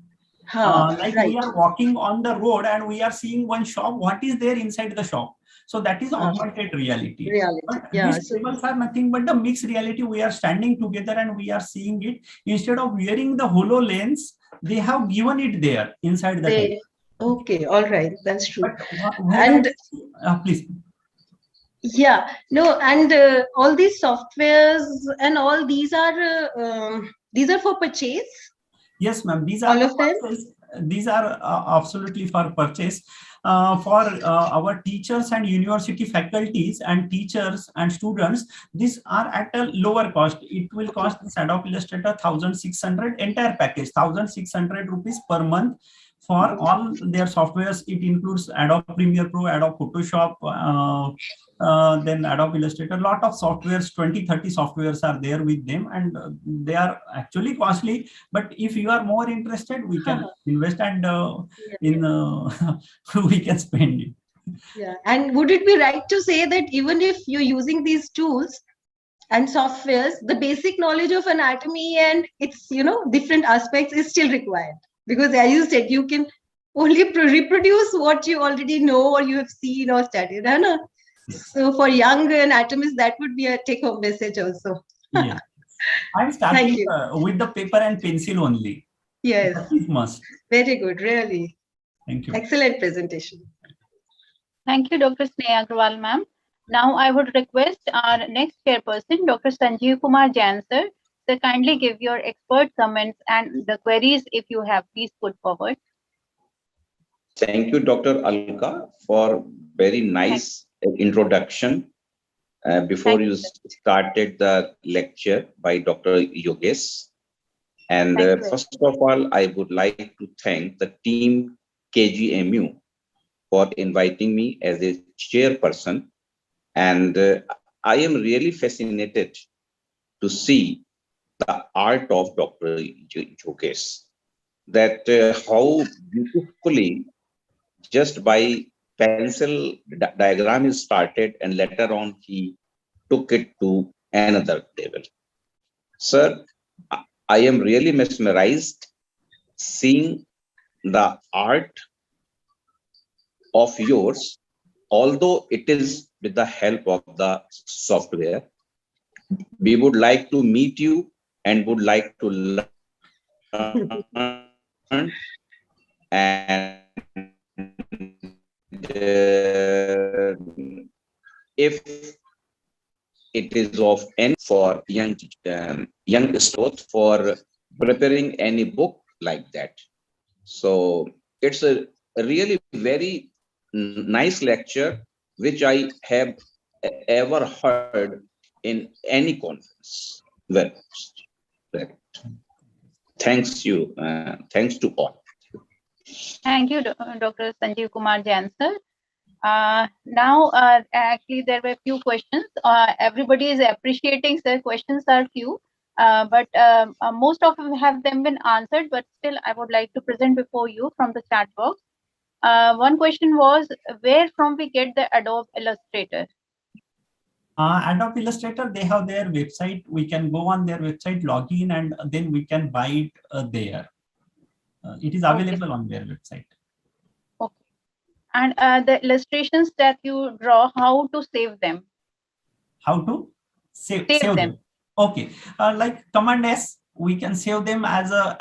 Like right. we are walking on the road and we are seeing one shop, what is there inside the shop? So that is augmented reality. But these tables are nothing but the mixed reality. We are standing together and we are seeing it. Instead of wearing the HoloLens, they have given it there inside the table. Okay, all right, that's true. And please. Yeah, no, and all these softwares and all these are for purchase. Yes, ma'am. These are all of them. These are absolutely for purchase. For our teachers and university faculties and teachers and students, these are at a lower cost. It will cost this Adobe Illustrator 1,600 entire package, 1,600 rupees per month. For all their softwares, it includes Adobe Premiere Pro, Adobe Photoshop, then Adobe Illustrator. Lot of softwares, 20-30 softwares are there with them, and they are actually costly. But if you are more interested, we can invest and we can spend it. Yeah, and would it be right to say that even if you're using these tools and softwares, the basic knowledge of anatomy and its different aspects is still required? Because as you said, you can only reproduce what you already know or you have seen or studied. Yes. So for young anatomists, that would be a take-home message also. Yeah, I'm starting with the paper and pencil only. Yes, must. Very good, really. Thank you. Excellent presentation. Thank you, Dr. Sneh Agrawal, ma'am. Now I would request our next chairperson, Dr. Sanjeev Kumar Jain, sir. So kindly give your expert comments and the queries if you have, please put forward. Thank you, Dr. Alka, for very nice introduction. Before you started the lecture by Dr. Yogesh. And first of all, I would like to thank the team KGMU for inviting me as a chairperson. And I am really fascinated to see the art of Dr. Yogesh, that how beautifully just by pencil diagram is started and later on he took it to another level. Sir, I am really mesmerized seeing the art of yours, although it is with the help of the software. We would like to meet you and would like to learn. And if it is of any for young growth for preparing any book like that. So it's a really very nice lecture which I have ever heard in any conference. Well, thanks you. Thanks to all. Thank you, Dr. Sanjeev Kumar Jain, sir. Now, actually, there were few questions. Everybody is appreciating, sir. Questions are few, but most of them have been answered. But still, I would like to present before you from the chat box. One question was, where from we get the Adobe Illustrator? Adobe Illustrator, they have their website. We can go on their website, log in, and then we can buy it there. It is available on their website. Okay. And the illustrations that you draw, how to save them? How to save them? Okay, like Command S, we can save them as a,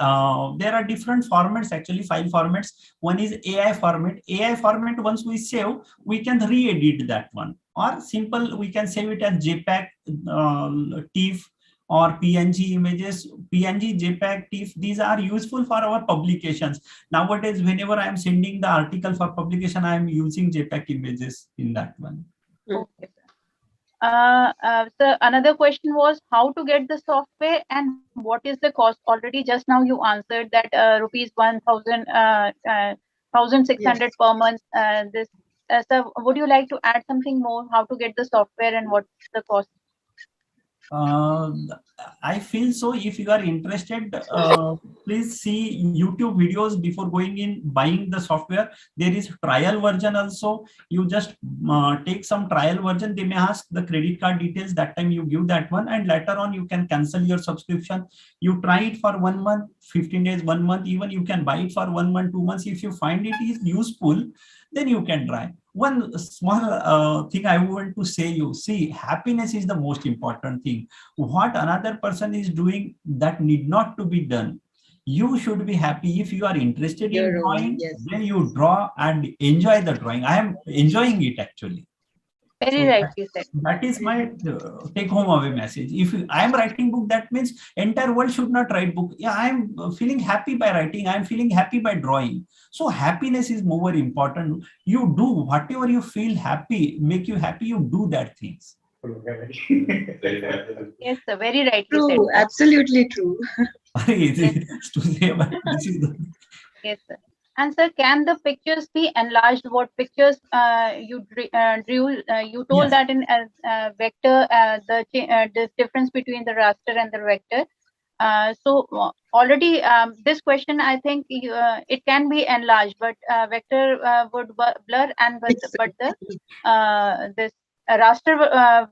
there are different formats, actually 5 formats. One is AI format. AI format, once we save, we can re-edit that one. Or simple, we can save it as JPEG, TIFF, or PNG images. PNG, JPEG, TIFF, these are useful for our publications. Nowadays, whenever I am sending the article for publication, I am using JPEG images in that one. Okay. So another question was how to get the software and what is the cost. Already just now you answered that rupees 1,600 per month. This so would you like to add something more? How to get the software and what's the cost? I feel so. If you are interested, please see YouTube videos before going in buying the software. There is trial version also. You just take some trial version. They may ask the credit card details. That time you give that one, and later on you can cancel your subscription. You try it for 1 month, 15 days, 1 month. Even you can buy it for 1 month, 2 months. If you find it is useful, then you can try. One small thing I want to say, you see, happiness is the most important thing. What another person is doing, that need not to be done. You should be happy. If you are interested in drawing, then you draw and enjoy the drawing. I am enjoying it actually. Very rightly said. That is my take home away message. If I am writing book, that means entire world should not write book. Yeah, I am feeling happy by writing. I am feeling happy by drawing. So happiness is more important. You do whatever you feel happy, make you happy, you do that things. Yes, sir, very rightly True, said. absolutely true. Yes, sir. And sir, can the pictures be enlarged? What pictures you drew? You told that in vector, the difference between the raster and the vector. So already this question, I think it can be enlarged, but vector would blur, and but the this raster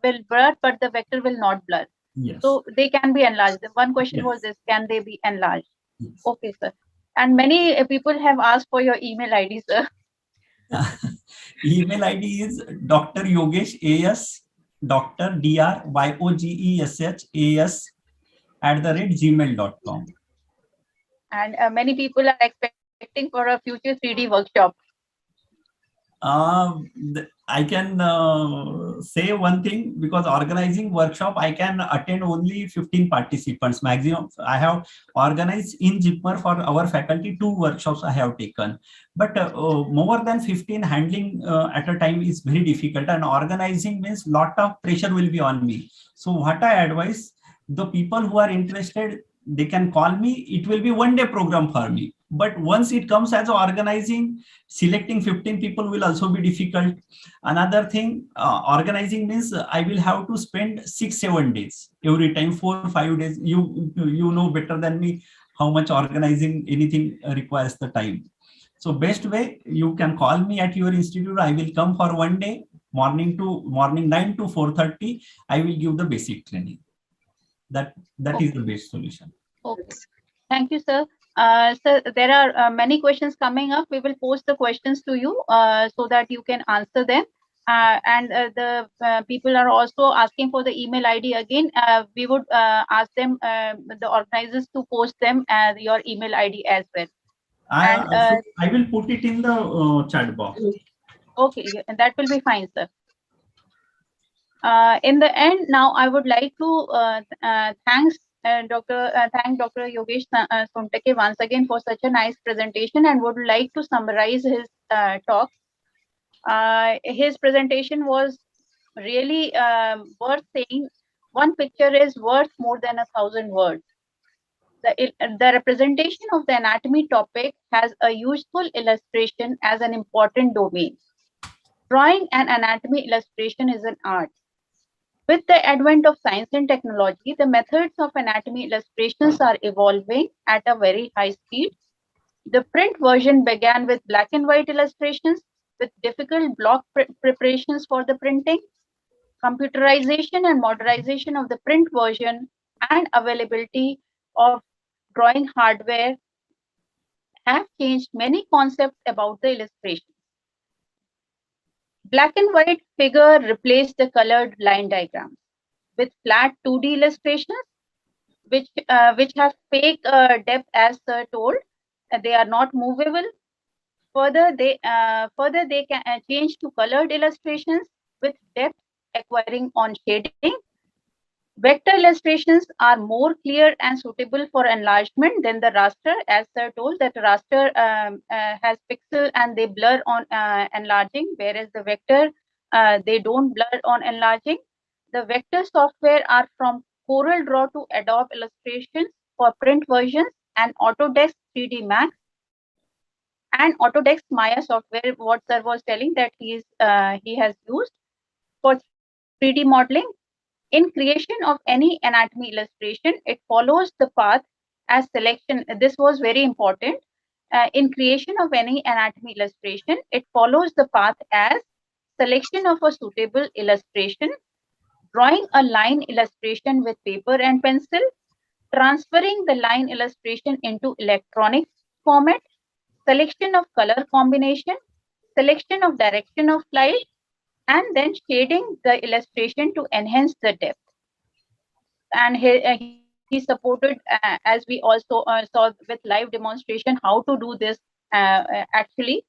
will blur, but the vector will not blur. Yes. So they can be enlarged. One question was this: can they be enlarged? Yes. Okay, sir. And many people have asked for your email ID, sir. Email ID is Dr. Yogesh AS, Dr. DRYOGESH @gmail.com. And many people are expecting for a future 3D workshop. I can say one thing, because organizing workshop, I can attend only 15 participants maximum. I have organized in JIPMER for our faculty 2 workshops I have taken, but more than 15 handling at a time is very difficult, and organizing means lot of pressure will be on me. So what I advise, the people who are interested, they can call me. It will be 1 day program for me. But once it comes as organizing, selecting 15 people will also be difficult. Another thing, organizing means I will have to spend 6-7 days every time, 4-5 days. You know better than me how much organizing anything requires the time. So best way, you can call me at your institute. I will come for 1 day, morning 9 to 4:30. I will give the basic training. That is the best solution. Okay. Thank you, sir. Sir, there are many questions coming up. We will post the questions to you so that you can answer them. The people are also asking for the email ID again. We would ask them, the organizers, to post them your email ID as well. I will put it in the chat box. Okay, that will be fine, sir. In the end, now I would like to thank Dr. Yogesh Sontakke once again for such a nice presentation, and would like to summarize his talk. His presentation was really worth saying. One picture is worth more than 1,000 words. The representation of the anatomy topic has a useful illustration as an important domain. Drawing an anatomy illustration is an art. With the advent of science and technology, the methods of anatomy illustrations are evolving at a very high speed. The print version began with black and white illustrations with difficult block preparations for the printing. Computerization and modernization of the print version and availability of drawing hardware have changed many concepts about the illustration. Black and white figure replaced the colored line diagrams with flat 2D illustrations, which have fake depth, as told. They are not movable. Further, they can change to colored illustrations with depth acquiring on shading. Vector illustrations are more clear and suitable for enlargement than the raster, as sir told, that raster has pixel and they blur on enlarging, whereas the vector, they don't blur on enlarging. The vector software are from CorelDRAW to Adobe Illustrations for print versions and Autodesk 3D Max and Autodesk Maya software, what sir was telling that he has used for 3D modeling. In creation of any anatomy illustration, it follows the path as selection. This was very important. In creation of any anatomy illustration, it follows the path as selection of a suitable illustration, drawing a line illustration with paper and pencil, transferring the line illustration into electronic format, selection of color combination, selection of direction of light, and then shading the illustration to enhance the depth. And he supported, as we also saw with live demonstration, how to do this actually.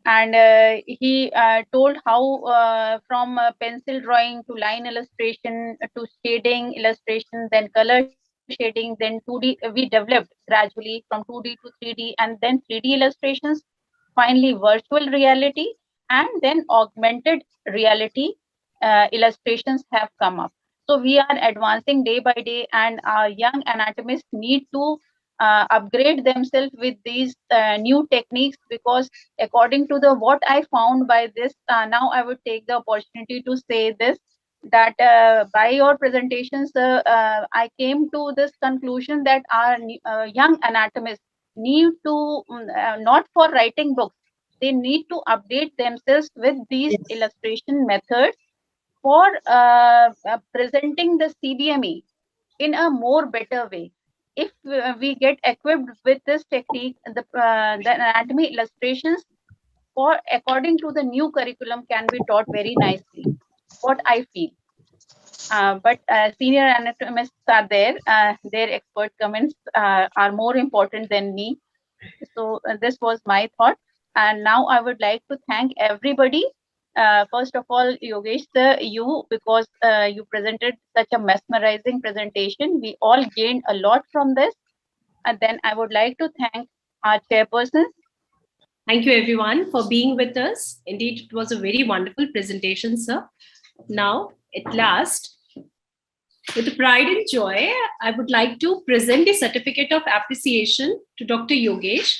And he told how from pencil drawing to line illustration to shading illustration, then color shading, then 2D. We developed gradually from 2D to 3D, and then 3D illustrations, finally virtual reality, and then augmented reality illustrations have come up. So we are advancing day by day, and our young anatomists need to upgrade themselves with these new techniques, because according to the what I found by this, now I would take the opportunity to say this, that by your presentations, I came to this conclusion that our young anatomists need to, not for writing books, they need to update themselves with these illustration methods for presenting the CBME in a more better way. If we get equipped with this technique, the anatomy illustrations for according to the new curriculum can be taught very nicely, what I feel. But senior anatomists are there, their expert comments are more important than me. So this was my thought. And now I would like to thank everybody. First of all, Yogesh, sir, you, because you presented such a mesmerizing presentation. We all gained a lot from this. And then I would like to thank our chairpersons. Thank you, everyone, for being with us. Indeed, it was a very wonderful presentation, sir. Now, at last, with pride and joy, I would like to present a certificate of appreciation to Dr. Yogesh